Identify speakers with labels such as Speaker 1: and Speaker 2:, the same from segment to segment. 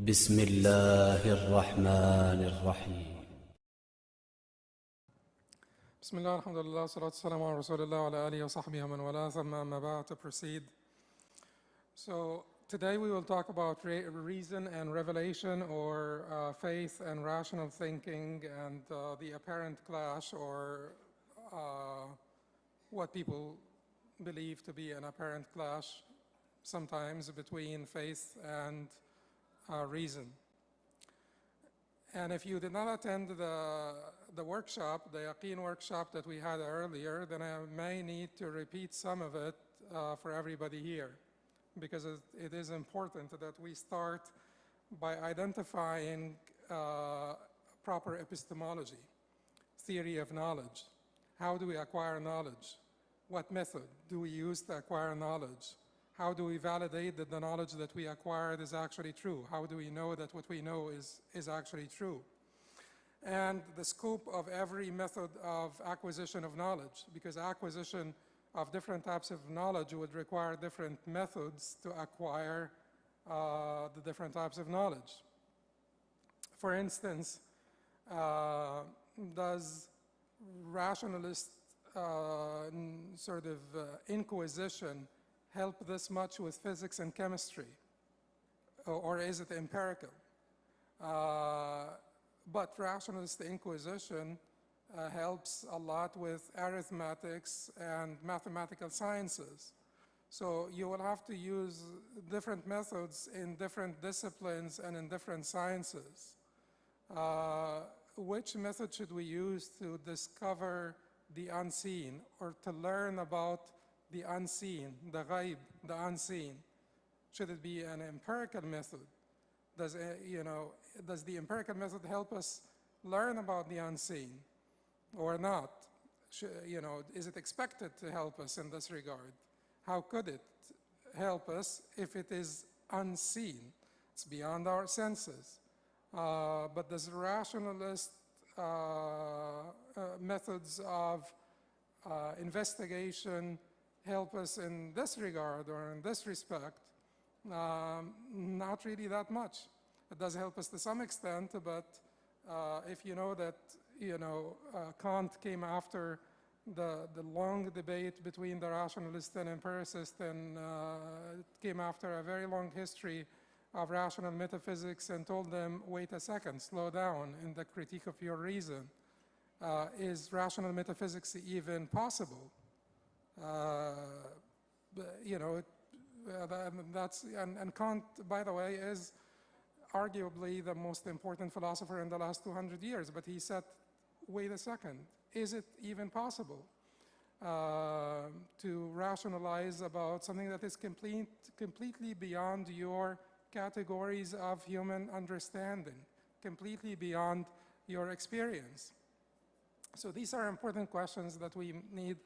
Speaker 1: بسم الله الرحمن الرحيم.
Speaker 2: بسم الله الحمد لله والصلاة والسلام على رسول الله وعلى آله وصحبه ومن والاه ثم أما بعد. To proceed. So today we will talk about reason and revelation, or faith and rational thinking, and the apparent clash, or what people believe to be an apparent clash sometimes between faith and reason. And if you did not attend the workshop, the Yaqeen workshop that we had earlier, then I may need to repeat some of it for everybody here, because it is important that we start by identifying proper epistemology, theory of knowledge. How do we acquire knowledge? What method do we use to acquire knowledge? How do we validate that the knowledge that we acquired is actually true? How do we know that what we know is actually true? And the scope of every method of acquisition of knowledge, because acquisition of different types of knowledge would require different methods to acquire the different types of knowledge. For instance, does rationalist inquisition help this much with physics and chemistry, or is it empirical? But rationalist inquisition helps a lot with arithmetics and mathematical sciences. So you will have to use different methods in different disciplines and in different sciences. Which method should we use to discover the unseen, or to learn about the unseen, the ghaib, the unseen? Should it be an empirical method? Does the empirical method help us learn about the unseen or not? Is it expected to help us in this regard? How could it help us if it is unseen? It's beyond our senses. But does rationalist methods of investigation help us in this regard or in this respect? Not really that much. It does help us to some extent, but if you know that Kant came after the long debate between the rationalist and empiricist, and it came after a very long history of rational metaphysics, and told them, wait a second, slow down in the critique of your reason. Is rational metaphysics even possible? And Kant, by the way, is arguably the most important philosopher in the last 200 years. But he said, wait a second, is it even possible to rationalize about something that is completely beyond your categories of human understanding, completely beyond your experience? So these are important questions that we need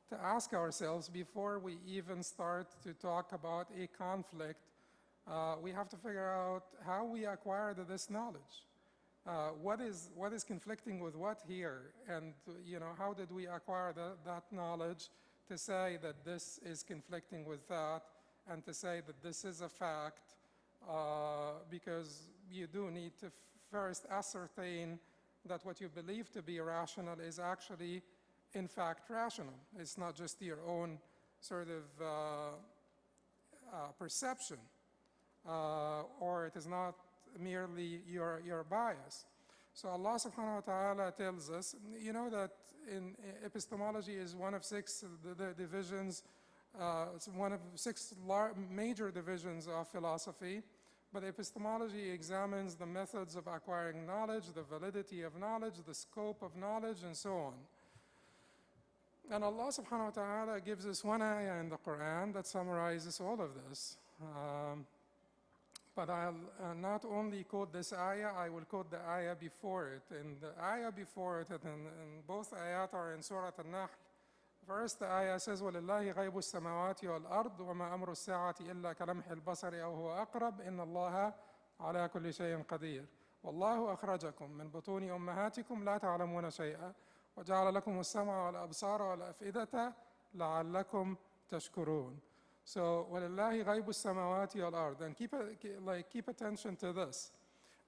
Speaker 2: to ask ourselves before we even start to talk about a conflict. We have to figure out how we acquired this knowledge. What is conflicting with what here? And how did we acquire that knowledge to say that this is conflicting with that, and to say that this is a fact? Because you do need to first ascertain that what you believe to be rational is actually in fact rational. It's not just your own sort of perception, or it is not merely your bias. So Allah subhanahu wa ta'ala tells us, that in epistemology is one of six divisions, it's one of six major divisions of philosophy. But epistemology examines the methods of acquiring knowledge, the validity of knowledge, the scope of knowledge, and so on. And Allah subhanahu wa ta'ala gives us one ayah in the Quran that summarizes all of this. But I'll not only quote this ayah, I will quote the ayah before it. And the ayah before it, and both ayat are in Surah Al-Nahl. First, the ayah says, وَلِلَّهِ غَيْبُ السَّمَاوَاتِ وَالْأَرْضِ وَمَا أَمْرُ السَّاعَةِ إِلَّا كَلَمْحِ الْبَصَرِ أَوْ هُوَ أَقْرَبُ إِنَّ اللَّهَ عَلَى كُلِّ شَيْءٍ قَدِيرٌ وَاللَّهُ أَخْرَجَكُم مِّن بُطُونِ أُمَّهَاتِكُمْ لَا تَعْلَمُونَ شَيْئًا وَجَعَلَ لَكُمُ السَّمْعَ وَالْأَبْصَارَ وَالْأَفْئِدَةَ لَعَلَّكُمْ تَشْكُرُونَ. So, وَلِلَّهِ غَيْبُ السَّمَاوَاتِ وَالْأَرْضِ. And keep attention to this.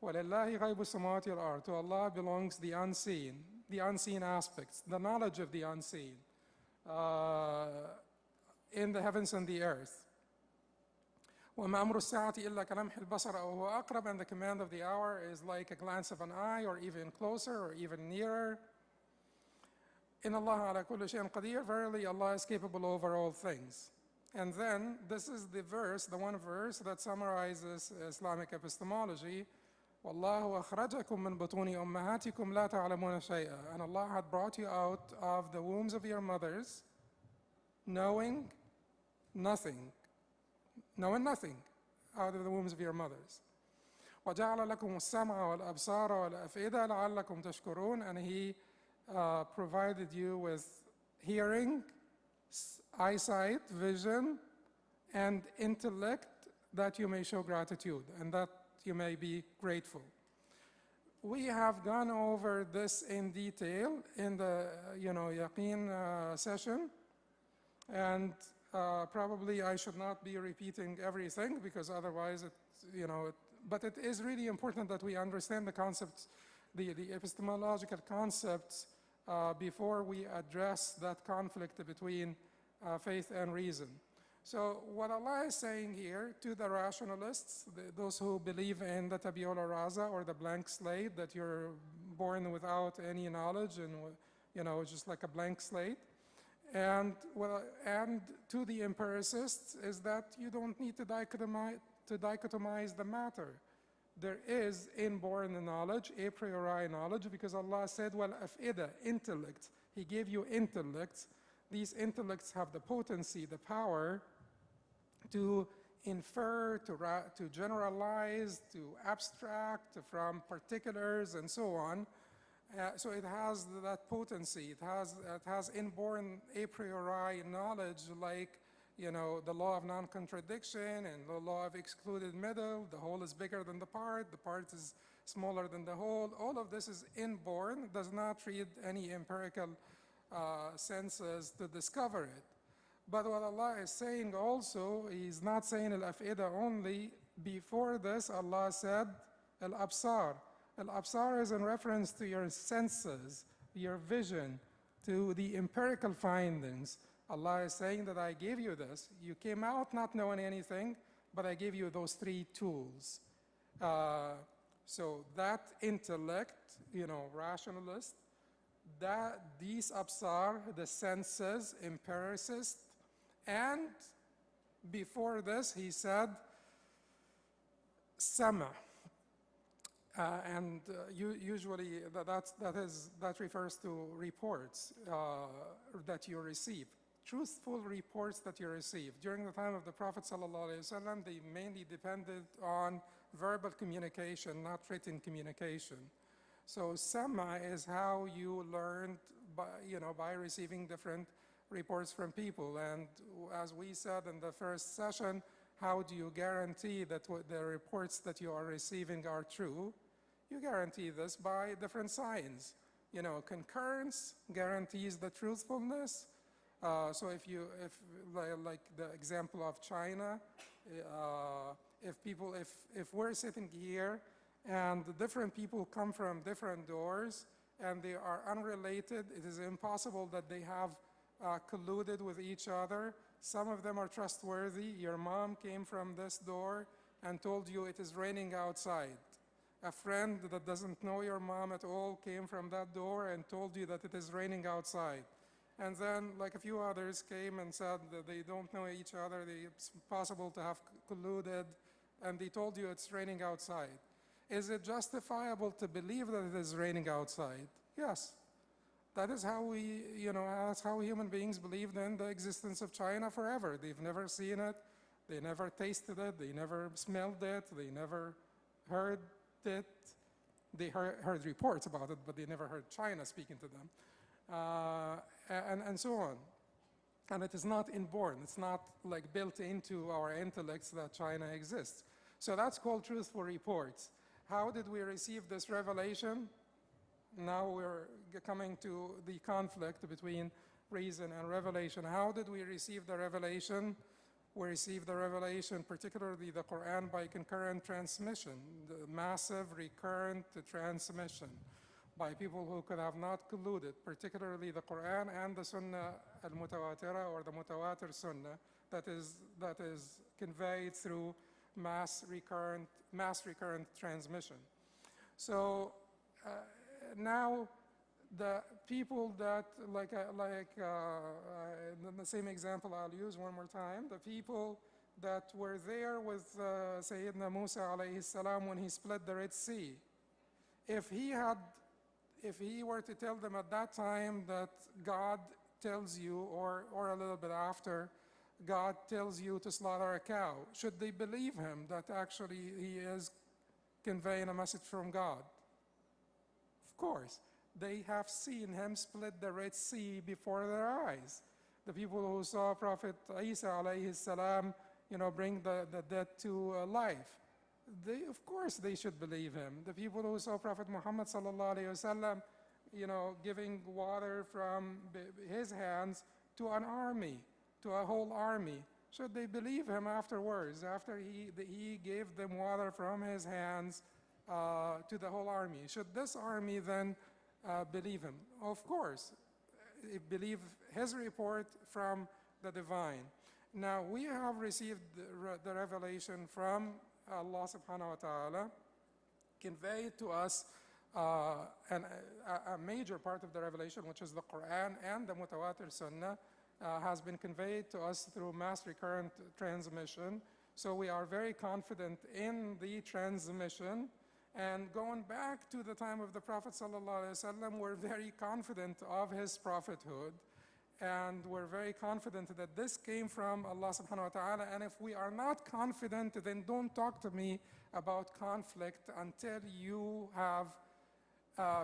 Speaker 2: وَلِلَّهِ غَيْبُ السَّمَاوَاتِ وَالْأَرْضِ. To Allah belongs the unseen aspects, the knowledge of the unseen in the heavens and the earth. وَمَا أَمْرُ السَّاعَةِ إِلَّا كَلَمْحِ الْبَصَرِ أَوْ هُوَ أَقْرَبُ. And the command of the hour is like a glance of an eye, or even closer, or even nearer. إِنَّ اللَّهَ عَلَى كُلِّ شَيْءٍ قَدِيرٌ. Verily, Allah is capable over all things. And then, this is the verse, the one verse that summarizes Islamic epistemology. وَاللَّهُ أَخْرَجَكُم مِّن بُطُونِ أُمَّهَاتِكُمْ لَا تَعْلَمُونَ شَيْئًا. And Allah had brought you out of the wombs of your mothers, knowing nothing, out of the wombs of your mothers. وَجَعَلَ لَكُمُ السَّمْعَ وَالْأَبْصَارَ وَالْأَفْئِدَةَ لَعَلَّكُمْ تَشْكُرُونَ. And He provided you with hearing, eyesight, vision, and intellect, that you may show gratitude and that you may be grateful. We have gone over this in detail in the Yaqeen session, and probably I should not be repeating everything, because otherwise but it is really important that we understand the concepts, the epistemological concepts, before we address that conflict between faith and reason. So what Allah is saying here to the rationalists, those who believe in the tabula rasa, or the blank slate, that you're born without any knowledge and just like a blank slate, and to the empiricists, is that you don't need to dichotomize the matter. There is inborn knowledge, a priori knowledge, because Allah said, well, af'ida, intellect. He gave you intellects. These intellects have the potency, the power to infer, to generalize, to abstract from particulars, and so on. So it has that potency. It has inborn a priori knowledge, like the law of non-contradiction and the law of excluded middle. The whole is bigger than the part is smaller than the whole. All of this is inborn, does not need any empirical senses to discover it. But what Allah is saying also, He's not saying al-af'ida only. Before this, Allah said al-absar. Al-absar is in reference to your senses, your vision, to the empirical findings. Allah is saying that I gave you this. You came out not knowing anything, but I gave you those three tools. So that intellect, rationalist, these absar, the senses, empiricist, and before this he said sama. Usually that refers to reports that you receive, truthful reports that you receive. During the time of the Prophet ﷺ, they mainly depended on verbal communication, not written communication. So sama is how you learned by receiving different reports from people. And as we said in the first session, how do you guarantee that the reports that you are receiving are true? You guarantee this by different signs. Concurrence guarantees the truthfulness. So if like the example of China, if we're sitting here and different people come from different doors and they are unrelated, it is impossible that they have colluded with each other. Some of them are trustworthy. Your mom came from this door and told you it is raining outside. A friend that doesn't know your mom at all came from that door and told you that it is raining outside. And then like a few others came and said that they don't know each other, it's possible to have colluded, and they told you it's raining outside. Is it justifiable to believe that it is raining outside? Yes. That is how that's how human beings believed in the existence of China forever. They've never seen it, they never tasted it, they never smelled it, they never heard it. They heard reports about it, but they never heard China speaking to them, and so on. And it is not inborn. It's not like built into our intellects that China exists. So that's called truthful reports. How did we receive this revelation? Now we're coming to the conflict between reason and revelation. How did we receive the revelation? We receive the revelation, particularly the Quran, by concurrent transmission, the massive recurrent transmission by people who could have not colluded, particularly the Quran and the Sunnah al-Mutawatira, or the Mutawatir Sunnah, that is conveyed through mass recurrent transmission. So now the people that, the same example I'll use one more time, the people that were there with Sayyidina Musa alayhi salam when he split the Red Sea, if he were to tell them at that time that God tells you, or a little bit after, God tells you to slaughter a cow, should they believe him that actually he is conveying a message from God? Of course. They have seen him split the Red Sea before their eyes. The people who saw Prophet Isa alayhi salam, bring the dead to life, of course they should believe him. The people who saw Prophet Muhammad sallallahu alayhi wasallam, giving water from his hands to an army, to a whole army, should they believe him afterwards, after he gave them water from his hands to the whole army? Should this army then believe him? Of course, believe his report from the divine. Now, we have received the revelation from Allah subhanahu wa ta'ala, conveyed to us a major part of the revelation, which is the Quran and the Mutawatir Sunnah, has been conveyed to us through mass recurrent transmission. So we are very confident in the transmission. And going back to the time of the Prophet ﷺ, we're very confident of his prophethood. And we're very confident that this came from Allah subhanahu wa ta'ala. And if we are not confident, then don't talk to me about conflict until you have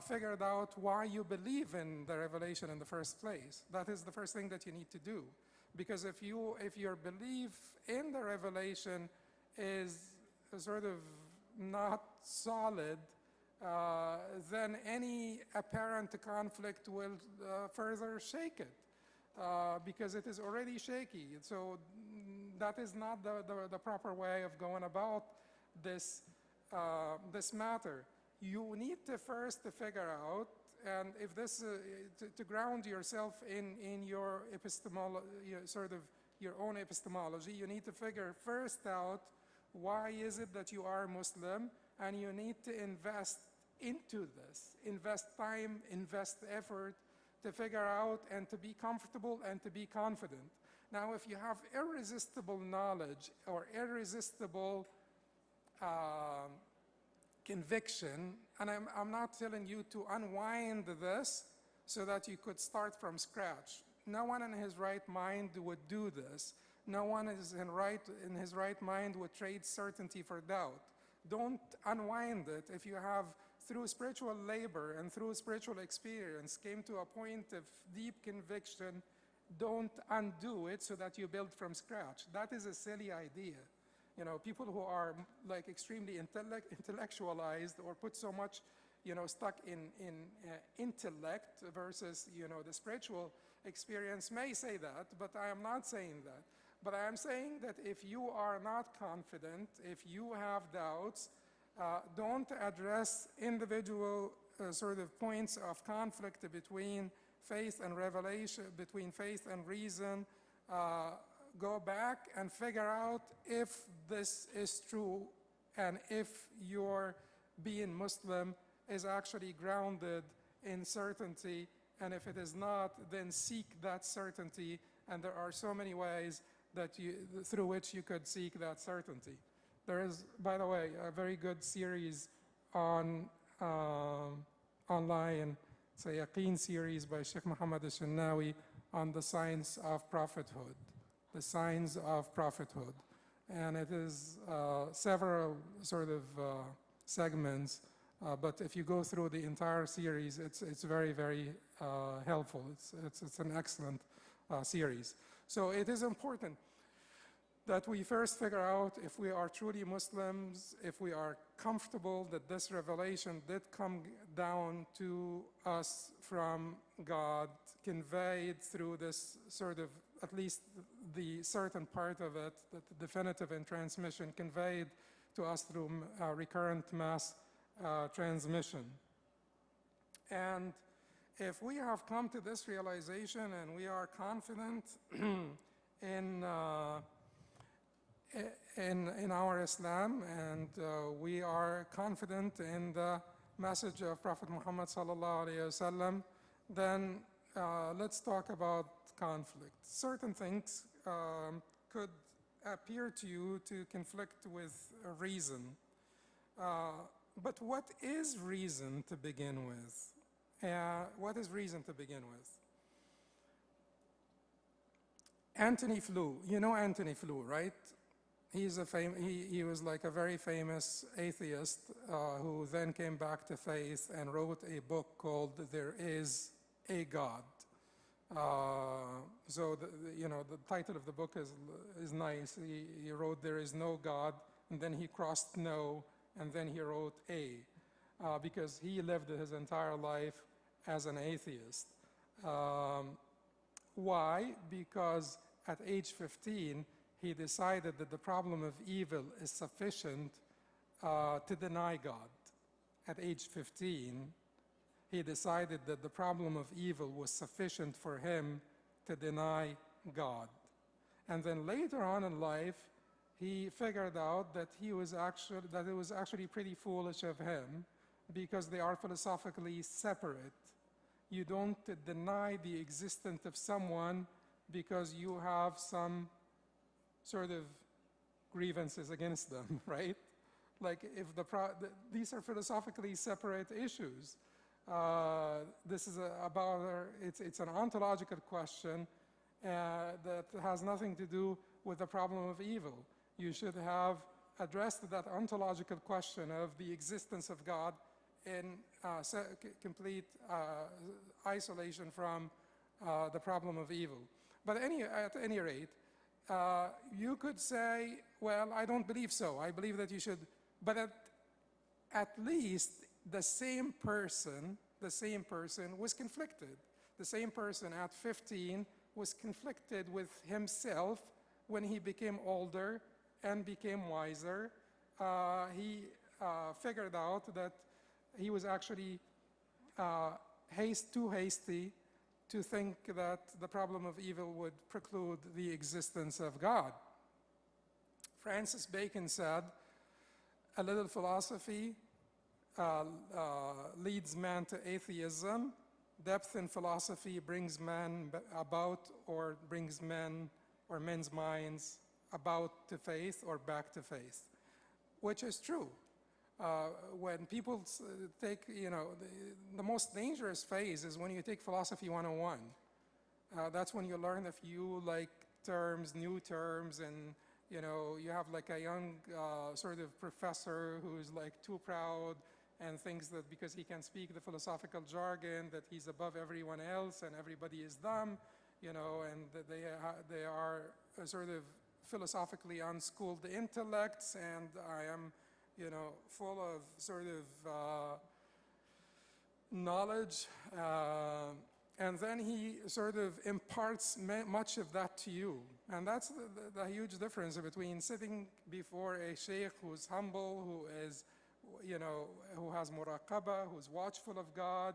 Speaker 2: figured out why you believe in the revelation in the first place. That is the first thing that you need to do. Because if your belief in the revelation is sort of not solid, then any apparent conflict will further shake it, because it is already shaky. So that is not the proper way of going about this matter. You need to first figure out, and if this to ground yourself in your your own epistemology, you need to figure first out why is it that you are Muslim, and you need to invest into this, invest time, invest effort to figure out and to be comfortable and to be confident. Now, if you have irresistible knowledge or irresistible conviction, and I'm not telling you to unwind this so that you could start from scratch. No one in his right mind would do this. No one is in his right mind would trade certainty for doubt. Don't unwind it. If you have, through spiritual labor and through spiritual experience, came to a point of deep conviction, don't undo it so that you build from scratch. That is a silly idea. People who are like extremely intellectualized or put so much, stuck in intellect versus, the spiritual experience may say that, but I am not saying that. But I am saying that if you are not confident, if you have doubts, don't address individual sort of points of conflict between faith and revelation, between faith and reason. Go back and figure out if this is true and if your being Muslim is actually grounded in certainty. And if it is not, then seek that certainty. And there are so many ways through which you could seek that certainty. There is, by the way, a very good series on online. It's a Yaqeen series by Sheikh Muhammad al-Shannawi on the science of prophethood. The signs of prophethood. And it is several sort of segments, but if you go through the entire series, it's very, very helpful. It's an excellent series. So it is important that we first figure out if we are truly Muslims, if we are comfortable that this revelation did come down to us from God, conveyed through this sort of at least the certain part of it, the definitive in transmission, conveyed to us through recurrent mass transmission. And if we have come to this realization and we are confident in our Islam, and we are confident in the message of Prophet Muhammad sallallahu alaihi wasallam, then let's talk about conflict. Certain things could appear to you to conflict with reason. But what is reason to begin with? What is reason to begin with? Antony Flew. You know Antony Flew, right? He was like a very famous atheist who then came back to faith and wrote a book called There Is a God. So the title of the book is nice. He wrote There Is No God, and then he crossed no, and then he wrote A, because he lived his entire life as an atheist. Why? Because at age 15, he decided that the problem of evil is sufficient to deny God. At age 15, he decided that the problem of evil was sufficient for him to deny God. And then later on in life, he figured out that it was actually pretty foolish of him, because they are philosophically separate. You don't deny the existence of someone because you have some sort of grievances against them, right? Like if these are philosophically separate issues. This is it's an ontological question that has nothing to do with the problem of evil. You should have addressed that ontological question of the existence of God in complete isolation from the problem of evil. But at any rate, you could say, well, I don't believe so. I believe that you should, but at least the same person was conflicted. The same person at 15 was conflicted with himself when he became older and became wiser. He figured out that he was actually too hasty to think that the problem of evil would preclude the existence of God. Francis Bacon said, a little philosophy leads man to atheism. Depth in philosophy brings man about, or brings men or men's minds about to faith or back to faith, which is true. When people take, the most dangerous phase is when you take philosophy 101. That's when you learn a few terms, new terms, and you have like a young sort of professor who's too proud and thinks that because he can speak the philosophical jargon that he's above everyone else and everybody is dumb, and that they are sort of philosophically unschooled intellects, and I am full of sort of knowledge, and then he sort of imparts much of that to you. And that's the huge difference between sitting before a sheikh who's humble, who is, who has muraqabah, who's watchful of God,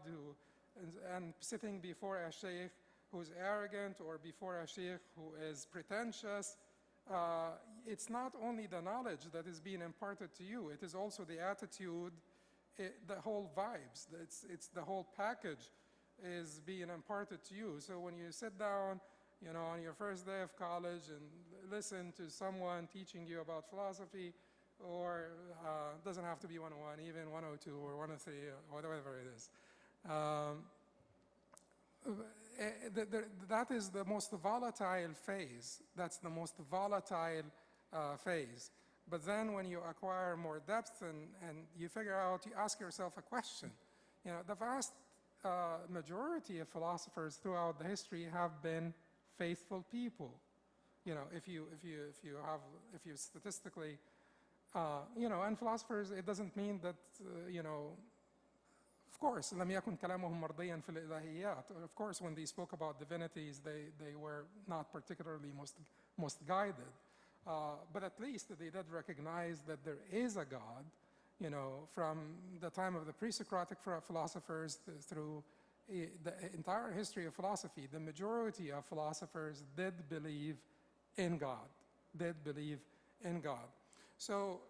Speaker 2: and sitting before a sheikh who's arrogant, or before a sheikh who is pretentious. It's not only the knowledge that is being imparted to you, it is also the attitude, the whole vibes, it's the whole package is being imparted to you. So when you sit down, on your first day of college and listen to someone teaching you about philosophy, or doesn't have to be 101, even 102 or 103, or whatever it is. That is the most volatile phase. That's the most volatile phase. But then when you acquire more depth and you figure out, you ask yourself a question. The vast majority of philosophers throughout the history have been faithful people. If you statistically, and philosophers, it doesn't mean that, of course, لم يكن كلامهم مرضيا في الإلهيات. Of course, when they spoke about divinities, they were not particularly most guided. But at least they did recognize that there is a God, you know, from the time of the pre-Socratic philosophers through the entire history of philosophy. The majority of philosophers did believe in God, So,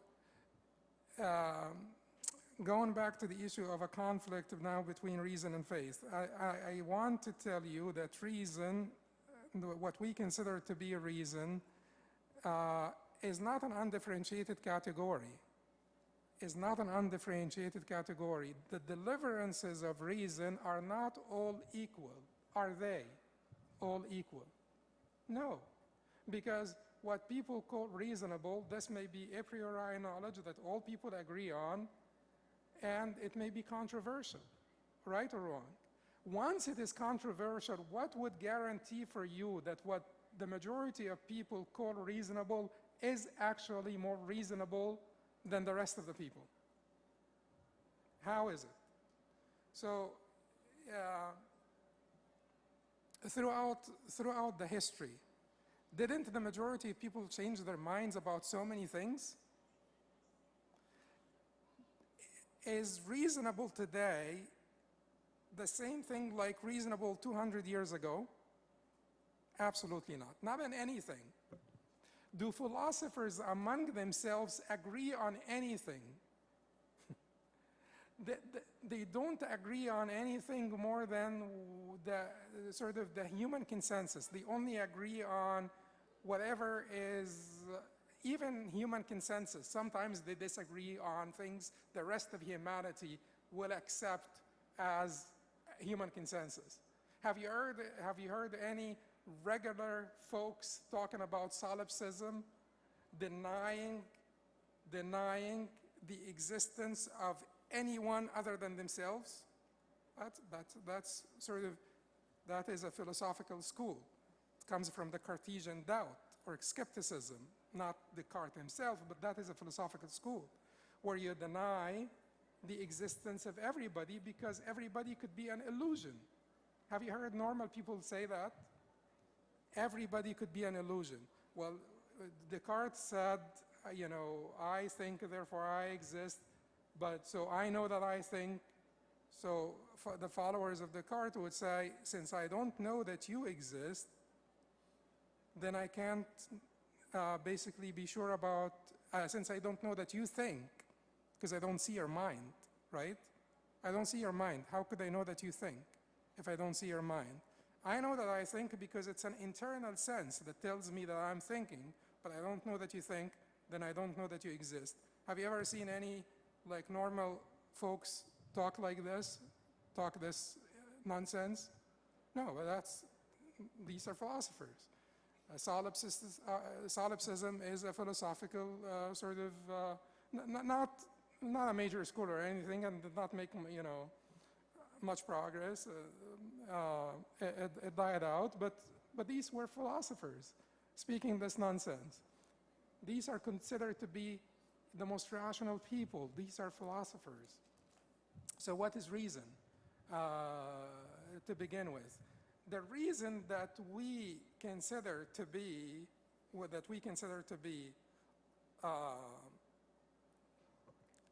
Speaker 2: going back to the issue of a conflict now between reason and faith, I want to tell you that reason, what we consider to be a reason, is not an undifferentiated category. The deliverances of reason are not all equal. Are they all equal? No, because what people call reasonable, this may be a priori knowledge that all people agree on, and it may be controversial, right or wrong. Once it is controversial, what would guarantee for you that what the majority of people call reasonable is actually more reasonable than the rest of the people? How is it? So, throughout the history, didn't the majority of people change their minds about so many things? Is reasonable today the same thing like reasonable 200 years ago? Absolutely not. Not in anything. Do philosophers among themselves agree on anything? They don't agree on anything more than the sort of the human consensus. They only agree on whatever is even human consensus. Sometimes they disagree on things the rest of humanity will accept as human consensus. Have you heard any regular folks talking about solipsism, denying the existence of anyone other than themselves? That's sort of, that is a philosophical school. It comes from the Cartesian doubt or skepticism, not Descartes himself, but that is a philosophical school where you deny the existence of everybody because everybody could be an illusion. Have you heard normal people say that? Everybody could be an illusion. Well, Descartes said, you know, I think, therefore I exist, but so I know that I think. So the followers of Descartes would say, since I don't know that you exist, then I can't basically be sure about, since I don't know that you think, because I don't see your mind, right? I don't see your mind. How could I know that you think if I don't see your mind? I know that I think because it's an internal sense that tells me that I'm thinking, but I don't know that you think, then I don't know that you exist. Have you ever seen any like normal folks talk like this, talk this nonsense? No, but these are philosophers. Solipsism is a philosophical sort of, not a major school or anything, and did not make, you know, much progress. It died out, but these were philosophers speaking this nonsense. These are considered to be the most rational people. These are philosophers. So what is reason to begin with? The reason that we consider to be,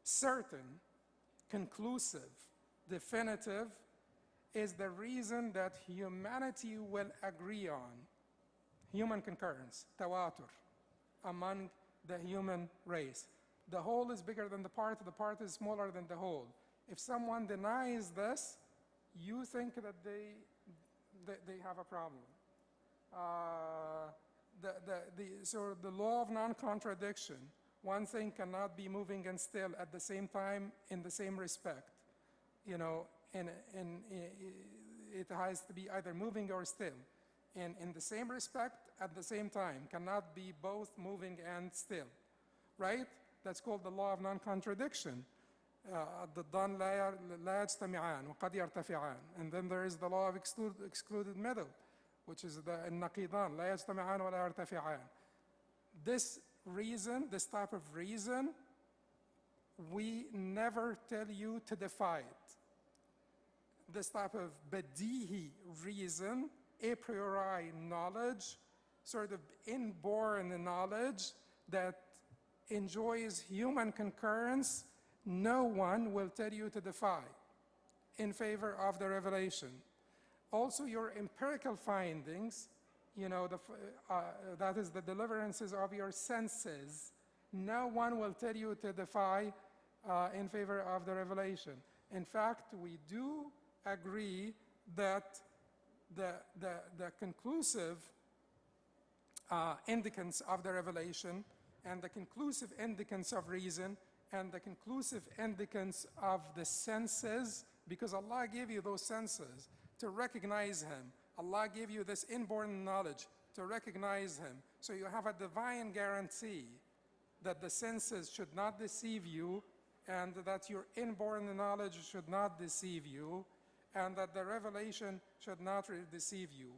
Speaker 2: certain, conclusive, definitive, is the reason that humanity will agree on. Human concurrence, tawatur, among the human race. The whole is bigger than the part is smaller than the whole. If someone denies this, you think that they have a problem. So the law of non-contradiction, one thing cannot be moving and still at the same time in the same respect. You know, it has to be either moving or still. And in the same respect, at the same time, cannot be both moving and still, right? That's called the law of non-contradiction. الضدان لا يجتمعان وقد يرتفعان. And then there is the law of excluded middle, which is the النقيضان لا يجتمعان ولا يرتفعان. This reason, this type of reason, we never tell you to defy it. this type of badihi reason, a priori knowledge, sort of inborn knowledge that enjoys human concurrence, no one will tell you to defy in favor of the revelation. Also, your empirical findings, that is the deliverances of your senses, no one will tell you to defy in favor of the revelation. In fact, we do agree that the conclusive indicance of the revelation and the conclusive indicance of reason and the conclusive indicance of the senses, because Allah gave you those senses to recognize Him. Allah gave you this inborn knowledge to recognize Him. So you have a divine guarantee that the senses should not deceive you, and that your inborn knowledge should not deceive you, and that the revelation should not deceive you.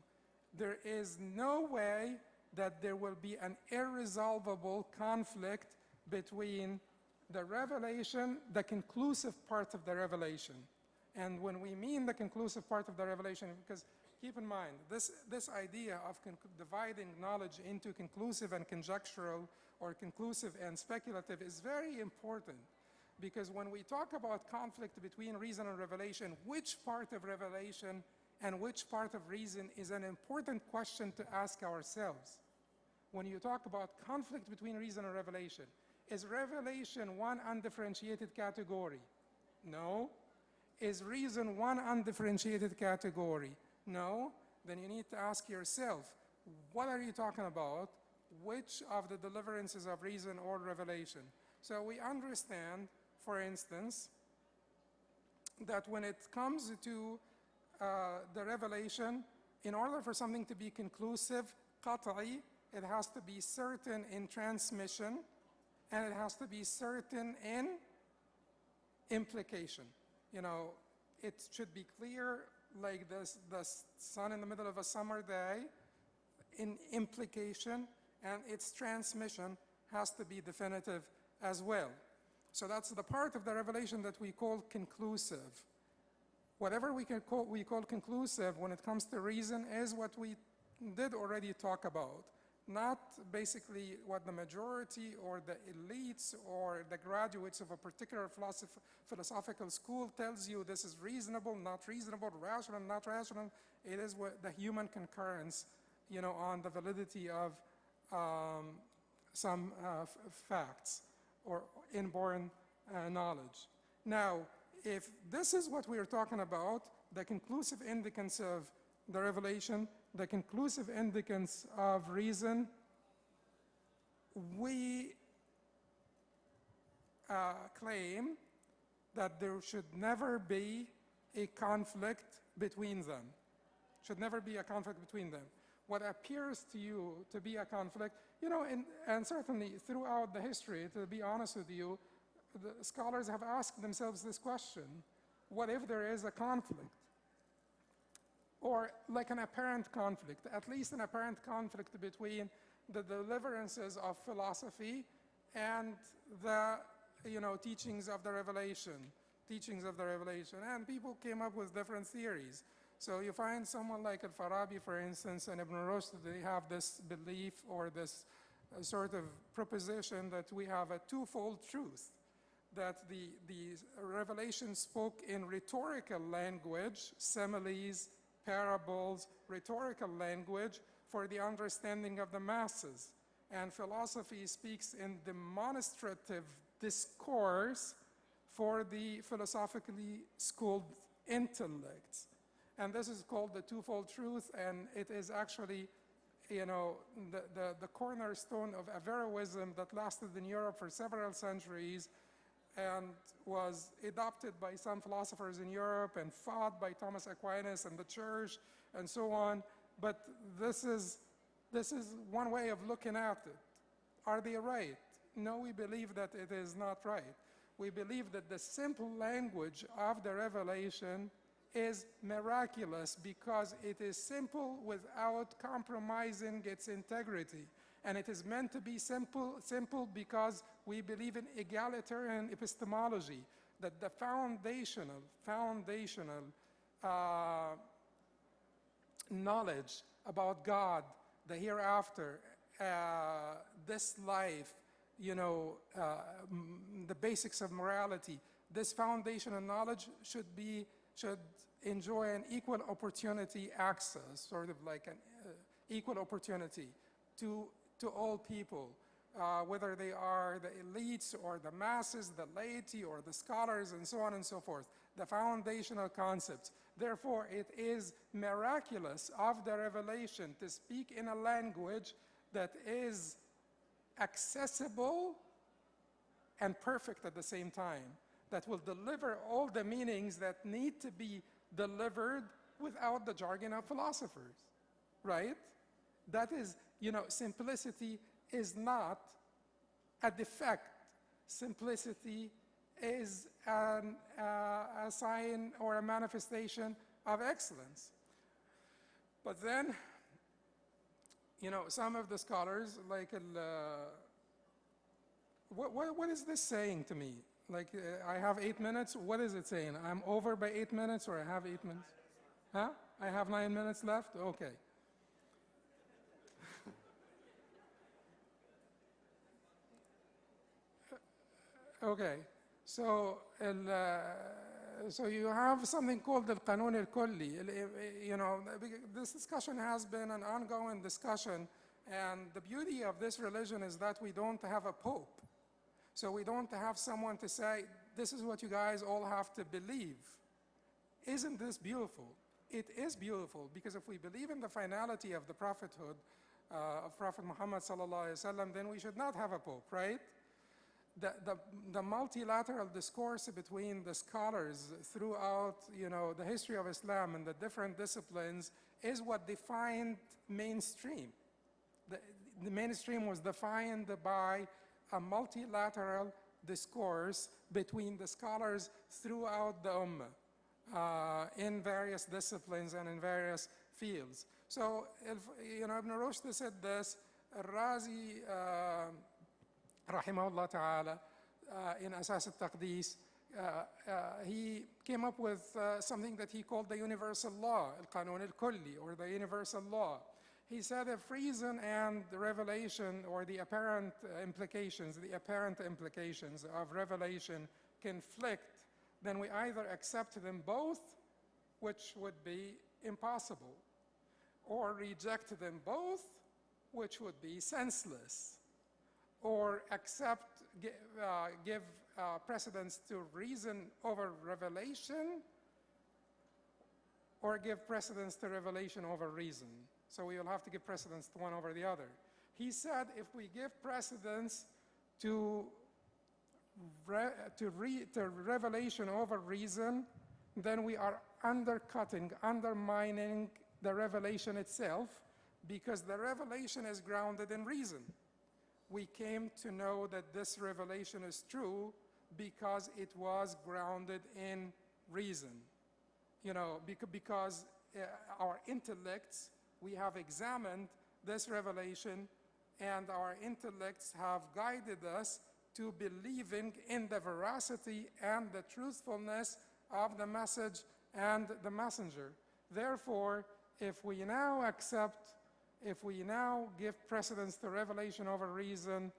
Speaker 2: There is no way that there will be an irresolvable conflict between the revelation, the conclusive part of the revelation. And when we mean the conclusive part of the revelation, because keep in mind, this idea of dividing knowledge into conclusive and conjectural, or conclusive and speculative, is very important. Because when we talk about conflict between reason and revelation, which part of revelation and which part of reason is an important question to ask ourselves. When you talk about conflict between reason and revelation, is revelation one undifferentiated category? No. Is reason one undifferentiated category? No. Then you need to ask yourself, what are you talking about? Which of the deliverances of reason or revelation? So we understand, for instance, that when it comes to the revelation, in order for something to be conclusive, qat'i, it has to be certain in transmission, and it has to be certain in implication. It should be clear, like the sun in the middle of a summer day, in implication, and its transmission has to be definitive as well. So that's the part of the revelation that we call conclusive. Whatever we call conclusive when it comes to reason is what we did already talk about. Not basically what the majority or the elites or the graduates of a particular philosophical school tells you this is reasonable, not reasonable, rational, not rational. It is what the human concurrence, on the validity of some facts or inborn knowledge. Now, if this is what we're talking about, the conclusive indicance of the revelation, the conclusive indicance of reason, we claim that there should never be a conflict between them. Should never be a conflict between them. What appears to you to be a conflict, and certainly throughout the history, to be honest with you, the scholars have asked themselves this question: what if there is a conflict? Or like an apparent conflict, at least an apparent conflict between the deliverances of philosophy and the teachings of the revelation. And people came up with different theories. So you find someone like Al-Farabi, for instance, and Ibn Rushd, they have this belief or this sort of proposition that we have a twofold truth, that the revelation spoke in rhetorical language, similes, parables, rhetorical language for the understanding of the masses. And philosophy speaks in demonstrative discourse for the philosophically schooled intellects. And this is called the twofold truth, and it is actually, the cornerstone of Averroism that lasted in Europe for several centuries and was adopted by some philosophers in Europe and fought by Thomas Aquinas and the church and so on. But this is one way of looking at it. Are they right? No, we believe that it is not right. We believe that the simple language of the revelation is miraculous because it is simple without compromising its integrity. And it is meant to be simple because we believe in egalitarian epistemology, that the foundational knowledge about God, the hereafter, this life, the basics of morality, this foundation of knowledge should enjoy an equal opportunity access, sort of like an equal opportunity to all people, whether they are the elites or the masses, the laity or the scholars, and so on and so forth, the foundational concepts. Therefore, it is miraculous of the revelation to speak in a language that is accessible and perfect at the same time, that will deliver all the meanings that need to be delivered without the jargon of philosophers, right? That is, simplicity is not a defect. Simplicity is a sign or a manifestation of excellence. But then, some of the scholars, like, what is this saying to me? Like, I have 8 minutes, what is it saying? I'm over by 8 minutes, or I have 8 minutes? Huh? I have 9 minutes left? Okay. Okay, so you have something called the Qanun al-Kulli. This discussion has been an ongoing discussion, and the beauty of this religion is that we don't have a pope. So we don't have someone to say, this is what you guys all have to believe. Isn't this beautiful? It is beautiful, because if we believe in the finality of the prophethood of Prophet Muhammad sallallahu alaihi wasallam, then we should not have a pope, right? The multilateral discourse between the scholars throughout, the history of Islam and the different disciplines is what defined mainstream. The mainstream was defined by a multilateral discourse between the scholars throughout the Ummah in various disciplines and in various fields. So, Ibn Rushd said this, Razi, rahimahullah ta'ala, in Asas al-Taqdees, he came up with something that he called the universal law, al-Qanun al-Kulli, or the universal law. He said if reason and the revelation, or the apparent implications of revelation conflict, then we either accept them both, which would be impossible, or reject them both, which would be senseless, or give precedence to reason over revelation, or give precedence to revelation over reason. So we will have to give precedence to one over the other. He said if we give precedence to revelation over reason, then we are undermining the revelation itself, because the revelation is grounded in reason. We came to know that this revelation is true because it was grounded in reason. Because our intellects, we have examined this revelation, and our intellects have guided us to believing in the veracity and the truthfulness of the message and the messenger. Therefore, if we now give precedence to revelation over reason,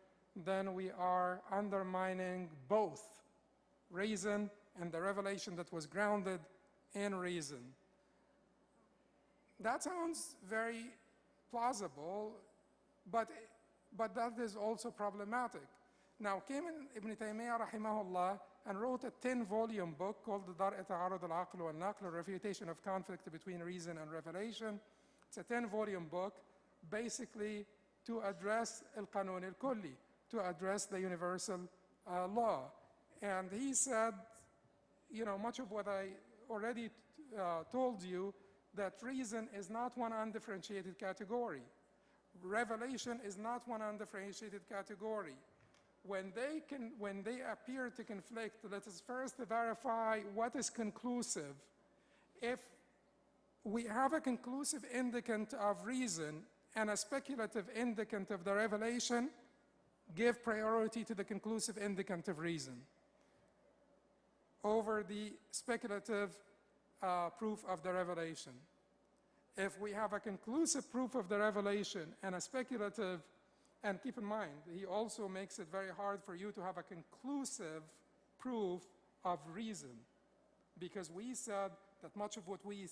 Speaker 2: then we are undermining both reason and the revelation that was grounded in reason. That sounds very plausible, but that is also problematic. Now came Ibn Taymiyyah rahimahullah and wrote a 10-volume book called Dar' Ta'arud al-Aql wal-Naql, Refutation of Conflict Between Reason and Revelation. It's a 10-volume book, basically to address al-Qanun al-Kulli, to address the universal law. And he said, much of what I already told you, that reason is not one undifferentiated category. Revelation is not one undifferentiated category. When they appear to conflict, let us first verify what is conclusive. If we have a conclusive indicant of reason and a speculative indicant of the revelation, give priority to the conclusive indicant of reason over the speculative proof of the revelation. If we have a conclusive proof of the revelation and a speculative, and keep in mind, he also makes it very hard for you to have a conclusive proof of reason, because we said that much of what we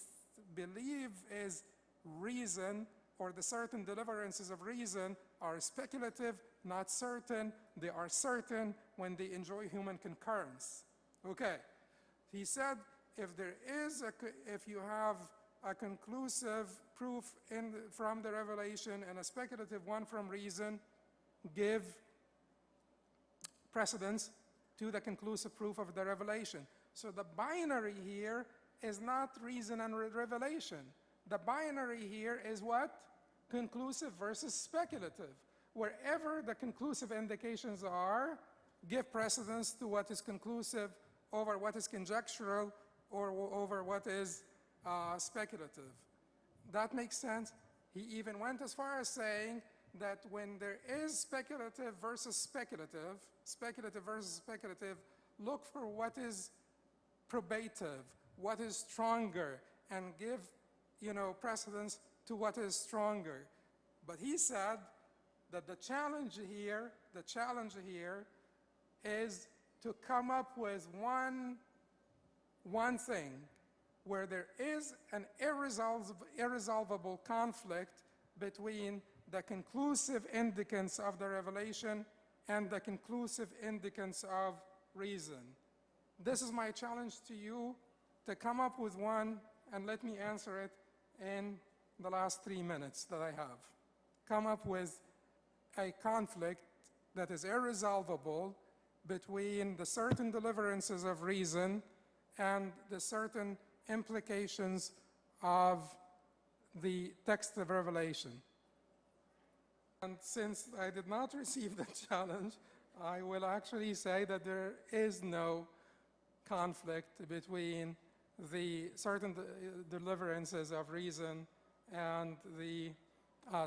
Speaker 2: believe is reason, or the certain deliverances of reason, are speculative, not certain. They are certain when they enjoy human concurrence. Okay, he said if you have a conclusive proof from the revelation and a speculative one from reason, give precedence to the conclusive proof of the revelation. So the binary here is not reason and revelation. The binary here is what? Conclusive versus speculative. Wherever the conclusive indications are, give precedence to what is conclusive over what is conjectural or over what is speculative. That makes sense? He even went as far as saying that when there is speculative versus speculative, look for what is probative, what is stronger, and give, precedence to what is stronger. But he said that the challenge here is to come up with one thing where there is an irresolvable conflict between the conclusive indicants of the revelation and the conclusive indicants of reason. This is my challenge to you, to come up with one, and let me answer it in the last 3 minutes that I have. Come up with a conflict that is irresolvable between the certain deliverances of reason and the certain implications of the text of Revelation. And since I did not receive the challenge, I will actually say that there is no conflict between the certain deliverances of reason and the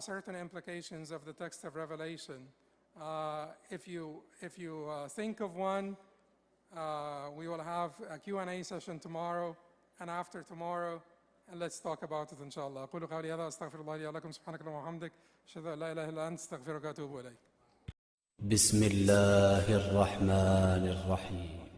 Speaker 2: certain implications of the text of Revelation. If you think of one, we will have a Q&A session tomorrow and after tomorrow, and let's talk about it inshallah. أقول قولي هذا أستغفر الله لي ولكم سبحانك اللهم وبحمدك أشهد أن لا إله إلا أنت أستغفرك وأتوب إليك.
Speaker 1: بسم الله الرحمن الرحيم.